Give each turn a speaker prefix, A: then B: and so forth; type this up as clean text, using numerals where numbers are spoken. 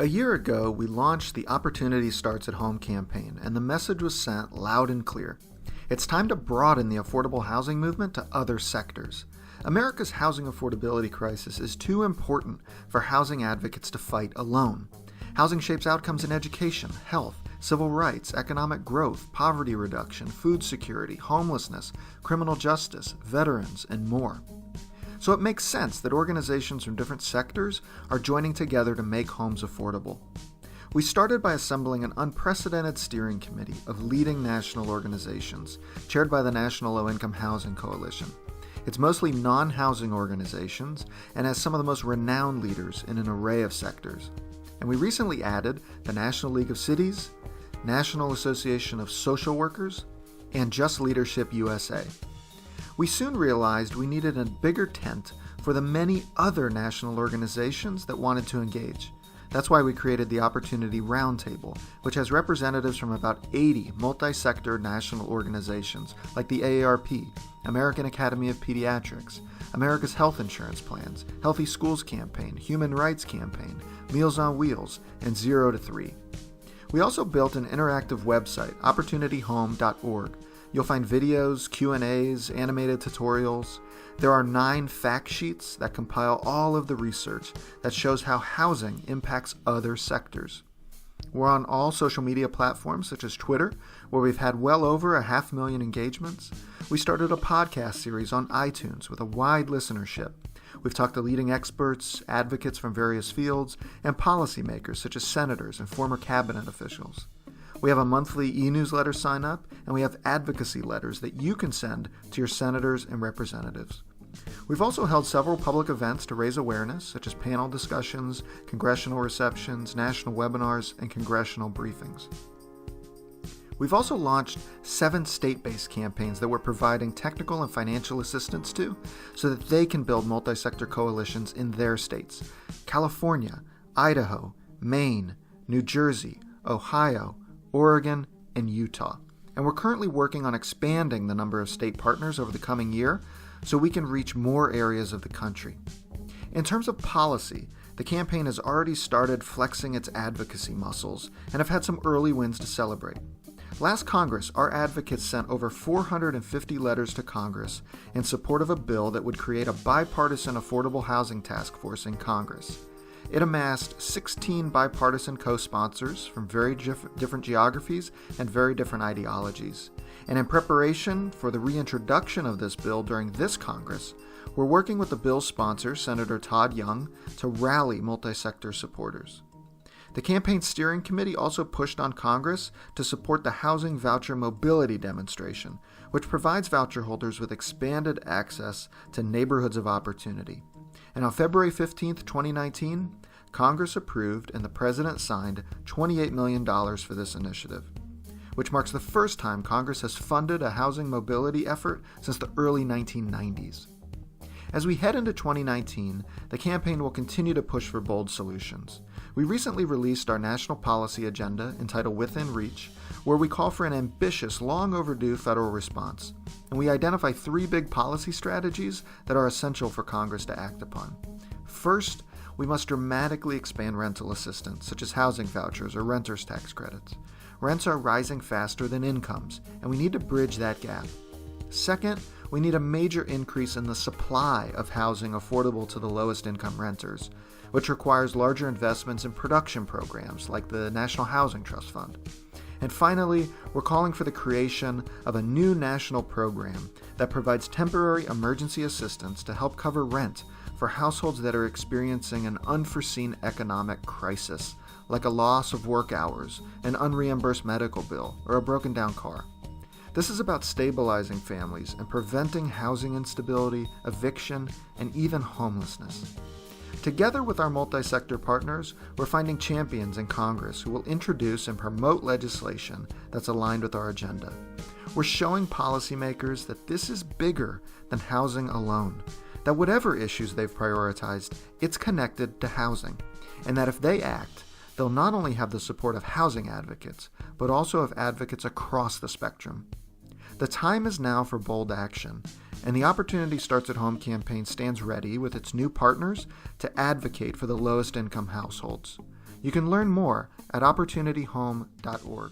A: A year ago, we launched the Opportunity Starts at Home campaign, and the message was sent loud and clear. It's time to broaden the affordable housing movement to other sectors. America's housing affordability crisis is too important for housing advocates to fight alone. Housing shapes outcomes in education, health, civil rights, economic growth, poverty reduction, food security, homelessness, criminal justice, veterans, and more. So it makes sense that organizations from different sectors are joining together to make homes affordable. We started by assembling an unprecedented steering committee of leading national organizations, chaired by the National Low-Income Housing Coalition. It's mostly non-housing organizations and has some of the most renowned leaders in an array of sectors. And we recently added the National League of Cities, National Association of Social Workers, and Just Leadership USA. We soon realized we needed a bigger tent for the many other national organizations that wanted to engage. That's why we created the Opportunity Roundtable, which has representatives from about 80 multi-sector national organizations like the AARP, American Academy of Pediatrics, America's Health Insurance Plans, Healthy Schools Campaign, Human Rights Campaign, Meals on Wheels, and 0 to 3. We also built an interactive website, opportunityhome.org. You'll find videos, Q&As, animated tutorials. There are 9 fact sheets that compile all of the research that shows how housing impacts other sectors. We're on all social media platforms such as Twitter, where we've had well over 500,000 engagements. We started a podcast series on iTunes with a wide listenership. We've talked to leading experts, advocates from various fields, and policymakers such as senators and former cabinet officials. We have a monthly e-newsletter sign up, and we have advocacy letters that you can send to your senators and representatives. We've also held several public events to raise awareness, such as panel discussions, congressional receptions, national webinars, and congressional briefings. We've also launched 7 state-based campaigns that we're providing technical and financial assistance to so that they can build multi-sector coalitions in their states: California, Idaho, Maine, New Jersey, Ohio, Oregon, and Utah. And we're currently working on expanding the number of state partners over the coming year so we can reach more areas of the country. In terms of policy, the campaign has already started flexing its advocacy muscles and have had some early wins to celebrate. Last Congress, our advocates sent over 450 letters to Congress in support of a bill that would create a bipartisan affordable housing task force in Congress. It amassed 16 bipartisan co-sponsors from very different geographies and very different ideologies. And in preparation for the reintroduction of this bill during this Congress, we're working with the bill's sponsor, Senator Todd Young, to rally multi-sector supporters. The campaign steering committee also pushed on Congress to support the Housing Voucher Mobility Demonstration, which provides voucher holders with expanded access to neighborhoods of opportunity. And on February 15, 2019, Congress approved and the President signed $28 million for this initiative, which marks the first time Congress has funded a housing mobility effort since the early 1990s. As we head into 2019, the campaign will continue to push for bold solutions. We recently released our national policy agenda entitled Within Reach, where we call for an ambitious, long overdue federal response. And we identify 3 big policy strategies that are essential for Congress to act upon. First, we must dramatically expand rental assistance, such as housing vouchers or renters' tax credits. Rents are rising faster than incomes, and we need to bridge that gap. Second, we need a major increase in the supply of housing affordable to the lowest income renters, which requires larger investments in production programs like the National Housing Trust Fund. And finally, we're calling for the creation of a new national program that provides temporary emergency assistance to help cover rent for households that are experiencing an unforeseen economic crisis, like a loss of work hours, an unreimbursed medical bill, or a broken down car. This is about stabilizing families and preventing housing instability, eviction, and even homelessness. Together with our multi-sector partners, we're finding champions in Congress who will introduce and promote legislation that's aligned with our agenda. We're showing policymakers that this is bigger than housing alone, that whatever issues they've prioritized, it's connected to housing, and that if they act, they'll not only have the support of housing advocates, but also of advocates across the spectrum. The time is now for bold action, and the Opportunity Starts at Home campaign stands ready with its new partners to advocate for the lowest income households. You can learn more at opportunityhome.org.